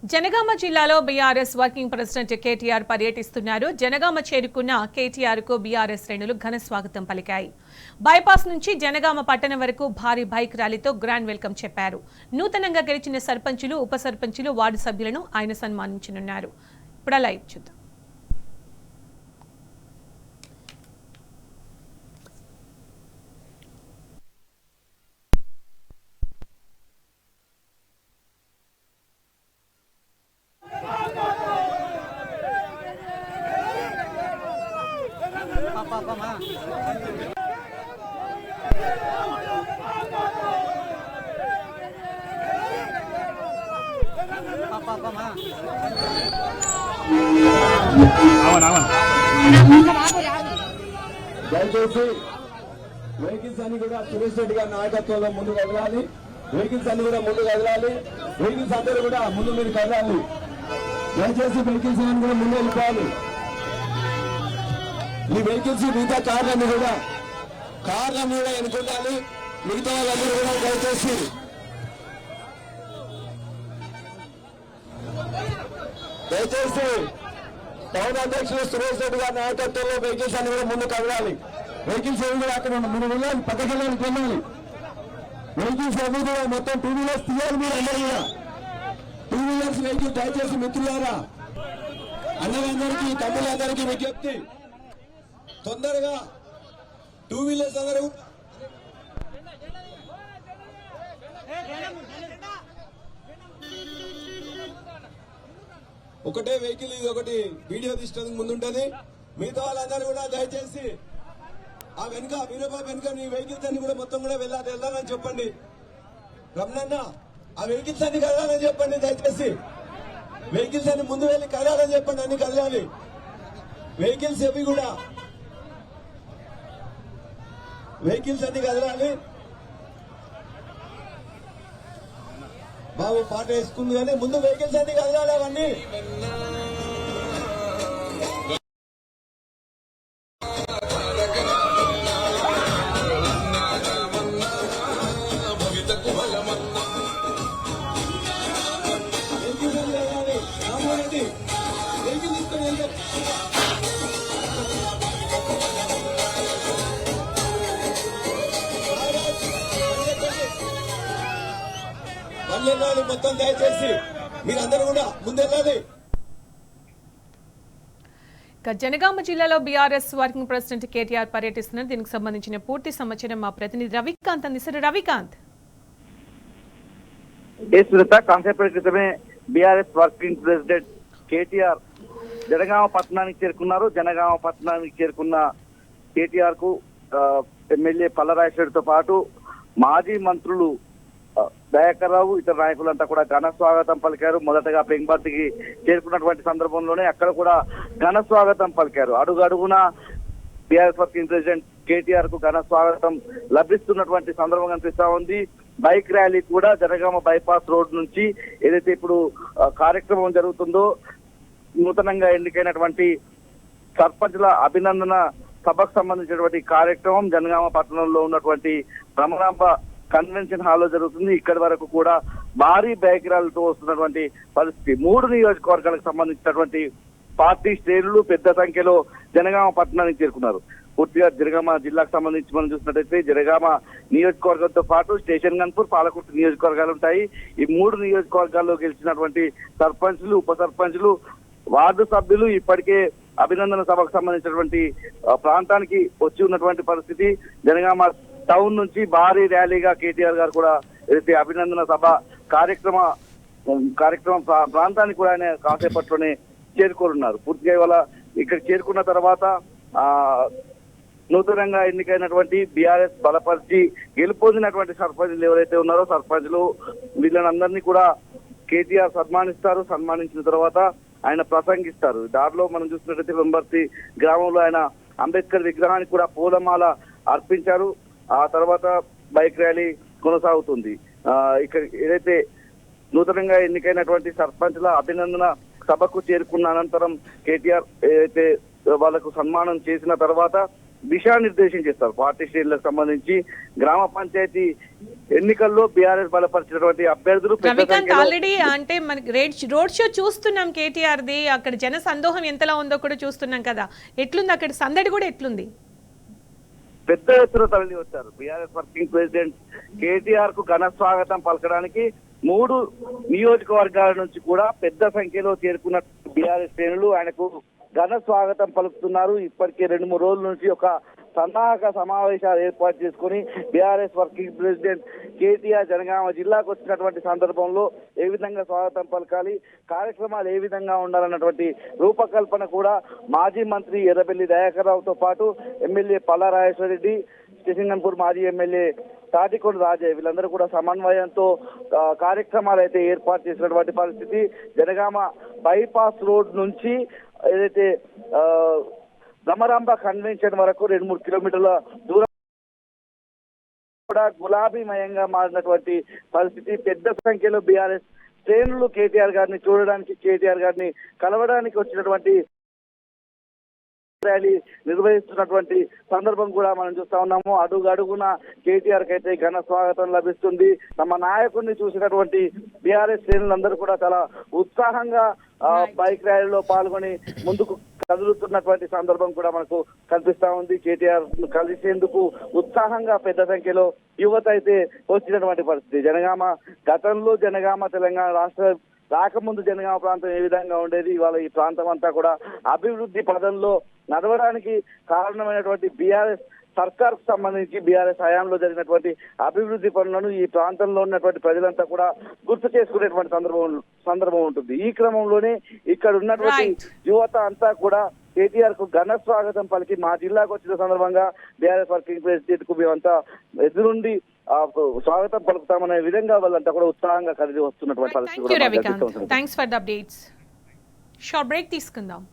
జనగామ జిల్లాలో BRS working president KTR పర్యటిస్తున్నారు. జనగామ చేరుకున్న కేటీఆర్ కు బీఆర్ఎస్ శ్రేణులు ఘన స్వాగతం పలికాయి. బైపాస్ నుంచి జనగామ పట్టణం వరకు భారీ బైక్ ర్యాలీతో గ్రాండ్ వెల్కమ్ చెప్పారు. నూతనంగా గెలిచిన సర్పంచులు, ఉప సర్పంచులు, వార్డు సభ్యులను ఆయన సన్మానించనున్నారు. ఇప్పుడు లైవ్ చూద్దాం. దయచేసి వెహికల్స్ అన్ని కూడా సురేష్ రెడ్డి గారి నాయకత్వంలో ముందు కదలాలి. వెహికల్స్ అన్ని కూడా ముందు కదలాలి. వెహికల్స్ అందరూ కూడా ముందు మీరు కదలాలి. దయచేసి వెహికల్స్ అన్ని కూడా ముందు వెళ్ళిపోవాలి. ఈ వెహికల్స్ మిగతా కార్లన్నీ కూడా ఎన్నుకుంటాలి. మిగతా వాళ్ళందరూ కూడా దయచేసి టౌన్ అధ్యక్షులు సురేష్ రెడ్డి గారి నాయకత్వంలో వెహికల్స్ అన్ని కూడా ముందు కదలాలి. వెహికల్స్ ఏమి కూడా అక్కడ మీరు వెళ్ళాలి, పక్కకి వెళ్ళాలి. వెహికల్స్ అన్ని కూడా మొత్తం 2 వీలర్స్ తీయాలి. మీరు అందరూ కూడా 2 వీలర్స్ వెహికల్ దయచేసి మిత్రులారా, అన్నలందరికీ, తమ్ముళ్ళందరికీ విజ్ఞప్తి, తొందరగా 2 వీలర్స్ అందరూ ఒకటే వెహికల్, ఇది ఒకటి వీడియో తీసుకోవడానికి ముందుంటది. మిగతా వాళ్ళందరూ కూడా దయచేసి ఆ వెనుక వీరబాబు వెనుక నీ వెహికల్స్ అన్ని కూడా మొత్తం కూడా వెళ్ళాలని చెప్పండి. రమణన్న ఆ వెహికల్స్ అన్ని కదలాలని చెప్పండి. దయచేసి వెహికల్స్ అన్ని ముందు వెళ్ళి కదలాలని చెప్పండి. అన్ని కదలాలి వెహికల్స్ అవి కూడా, వెహికల్స్ అన్ని కదలాలి. బాబు పాట వేసుకుంది కానీ ముందు వెహికల్స్ అన్ని కదలాలి. అవన్నీ వెళ్ళాలి. మొత్తం దయచేసి మీరందరూ కూడా ముందెళ్ళాలి. జనగామ జిల్లాలో బీఆర్ఎస్ వర్కింగ్ ప్రెసిడెంట్ కేటీఆర్ పర్యటిస్తున్నారు. దీనికి సంబంధించిన పూర్తి సమాచారం మా ప్రతినిధి రవికాంత్ అందిస్తారు. రవికాంత్, కాసేపటి క్రితమే బీఆర్ఎస్ వర్కింగ్ ప్రెసిడెంట్ కేటీఆర్ జనగామ పట్టణానికి చేరుకున్నారు. జనగామ పట్టణానికి చేరుకున్న కేటీఆర్ కు ఎమ్మెల్యే పల్లరాజేశ్వరితో పాటు మాజీ మంత్రులు దయాకర్ రావు, ఇతర నాయకులంతా కూడా ఘన స్వాగతం పలికారు. మొదటగా పెంబర్తికి చేరుకున్నటువంటి సందర్భంలోనే అక్కడ కూడా ఘన స్వాగతం పలికారు. అడుగున బీఆర్ఎస్ వర్కింగ్ ప్రెసిడెంట్ కేటీఆర్ కు ఘన స్వాగతం లభిస్తున్నటువంటి సందర్భం కనిపిస్తా ఉంది. బైక్ ర్యాలీ కూడా జనగామ బైపాస్ రోడ్ నుంచి ఏదైతే ఇప్పుడు కార్యక్రమం జరుగుతుందో, నూతనంగా ఎన్నికైనటువంటి సర్పంచుల అభినందన సభకు సంబంధించినటువంటి కార్యక్రమం జనగామ పట్టణంలో ఉన్నటువంటి భ్రమరాంబ కన్వెన్షన్ హాల్లో జరుగుతుంది. ఇక్కడి వరకు కూడా భారీ బైక్ ర్యాలీతో వస్తున్నటువంటి పరిస్థితి. 3 నియోజకవర్గాలకు సంబంధించినటువంటి పార్టీ శ్రేణులు పెద్ద సంఖ్యలో జనగామ పట్టణానికి చేరుకున్నారు. పూర్తిగా జనగామ జిల్లాకు సంబంధించి మనం చూసినట్టయితే జనగామ నియోజకవర్గంతో పాటు స్టేషన్ గన్పూర్, పాలకుర్తి నియోజకవర్గాలు ఉంటాయి. ఈ 3 నియోజకవర్గాల్లో గెలిచినటువంటి సర్పంచులు, ఉప సర్పంచులు, వార్డు సభ్యులు ఇప్పటికే అభినందన సభకు సంబంధించినటువంటి ప్రాంతానికి వచ్చి ఉన్నటువంటి పరిస్థితి. జనగామ టౌన్ నుంచి భారీ ర్యాలీగా కేటీఆర్ గారు కూడా ఏదైతే అభినందన సభ కార్యక్రమం ప్రాంతానికి కూడా ఆయన కాసేపట్లోనే చేరుకోనున్నారు. పూర్తిగా ఇవాళ ఇక్కడ చేరుకున్న తర్వాత నూతనంగా ఎన్నికైనటువంటి బీఆర్ఎస్ బలపరిచి గెలుపొందినటువంటి సర్పంచులు ఎవరైతే ఉన్నారో సర్పంచులు వీళ్ళనందరినీ కూడా కేటీఆర్ సన్మానిస్తారు. సన్మానించిన తర్వాత ఆయన ప్రసంగిస్తారు. దారిలో మనం చూసినట్టయితే వెంబర్తి గ్రామంలో ఆయన అంబేద్కర్ విగ్రహానికి కూడా పూలమాల అర్పించారు. ఆ తర్వాత బైక్ ర్యాలీ కొనసాగుతుంది. ఇక్కడ ఏదైతే నూతనంగా ఎన్నికైనటువంటి సర్పంచ్ల అభినందన సభకు చేరుకున్న అనంతరం కేటీఆర్ ఏదైతే వాళ్లకు సన్మానం చేసిన తర్వాత దిశానిర్దేశం చేస్తారు. పార్టీ శ్రేణులకు సంబంధించి గ్రామ పంచాయతీ ఎన్నికల్లో బీఆర్ఎస్ బలపరిచినటువంటి అభ్యర్థులు పెద్ద రవికాంత్ సంఖ్యలో ఆల్రెడీ అంటే మనకి రోడ్ షో చూస్తున్నాం కేటీఆర్ది, అక్కడ జన సందోహం ఎంతలా ఉందో కూడా చూస్తున్నాం కదా. ఎట్లుంది అక్కడ సందడి కూడా ఎట్లుంది? పెద్ద ఎత్తున తరలి వచ్చారు. బీఆర్ఎస్ వర్కింగ్ ప్రెసిడెంట్ కేటీఆర్ కు ఘన స్వాగతం పలకడానికి 3 నియోజకవర్గాల నుంచి కూడా పెద్ద సంఖ్యలో చేరుకున్న బీఆర్ఎస్ శ్రేణులు ఆయనకు ఘన స్వాగతం పలుకుతున్నారు. ఇప్పటికే 2-3 రోజుల నుంచి ఒక సన్నాహక సమావేశాలు ఏర్పాటు చేసుకుని బీఆర్ఎస్ వర్కింగ్ ప్రెసిడెంట్ కేటీఆర్ జనగామ జిల్లాకు వచ్చినటువంటి సందర్భంలో ఏ విధంగా స్వాగతం పలకాలి, కార్యక్రమాలు ఏ విధంగా ఉండాలన్నటువంటి రూపకల్పన కూడా మాజీ మంత్రి ఎర్రబెల్లి దయాకర్ రావుతో పాటు ఎమ్మెల్యే పల్లా రాజేశ్వరరెడ్డి, శ్రీసింగన్పూర్ మాజీ ఎమ్మెల్యే తాటికొండ రాజయ్య వీళ్ళందరూ కూడా సమన్వయంతో కార్యక్రమాలు అయితే ఏర్పాటు చేసినటువంటి పరిస్థితి. జనగామ బైపాస్ రోడ్ నుంచి ఏదైతే దమరాంబ కన్వెన్షన్ వరకు 2-3 కిలోమీటర్ల దూరం కూడా గులాబీమయంగా మారినటువంటి పరిస్థితి. పెద్ద సంఖ్యలో బీఆర్ఎస్ శ్రేణులు కేటీఆర్ గారిని చూడడానికి, కేటీఆర్ గారిని కలవడానికి వచ్చినటువంటి ర్యాలీ నిర్వహిస్తున్నటువంటి సందర్భం కూడా మనం చూస్తా ఉన్నాము. అడుగున కేటీఆర్ కి అయితే ఘన స్వాగతం లభిస్తుంది. తమ నాయకుడిని చూసినటువంటి బీఆర్ఎస్ శ్రేణులందరూ కూడా చాలా ఉత్సాహంగా బైక్ ర్యాలీలో పాల్గొని ముందుకు కదులుతున్నటువంటి సందర్భం కూడా మనకు కనిపిస్తా ఉంది. కేటీఆర్ కలిసేందుకు ఉత్సాహంగా పెద్ద సంఖ్యలో యువత అయితే వచ్చినటువంటి పరిస్థితి. గతంలో జనగామ తెలంగాణ రాష్ట్ర రాకముందు జనగామ ప్రాంతం ఏ విధంగా ఉండేది, ఇవాళ ఈ ప్రాంతం అంతా కూడా అభివృద్ధి పదంలో నడవడానికి కారణమైనటువంటి బీఆర్ఎస్ సర్కార్ కు సంబంధించి బీఆర్ఎస్ హయాంలో జరిగినటువంటి అభివృద్ధి పనులను ఈ ప్రాంతంలో ఉన్నటువంటి ప్రజలంతా కూడా గుర్తు చేసుకునేటువంటి సందర్భం ఉంటుంది. ఈ క్రమంలోనే ఇక్కడ ఉన్నటువంటి యువత అంతా కూడా కేటీఆర్ కు ఘన స్వాగతం పలికి మా జిల్లాకు వచ్చిన సందర్భంగా బీఆర్ఎస్ వర్కింగ్ ప్రెసిడెంట్ కు మేమంతా ఎదురుండి స్వాగతం పలుకుతామనే విధంగా వాళ్ళంతా కూడా ఉత్సాహంగా కలిసి వస్తున్నటువంటి పరిస్థితి. Thanks for the updates. Short break తీసుకుందాం.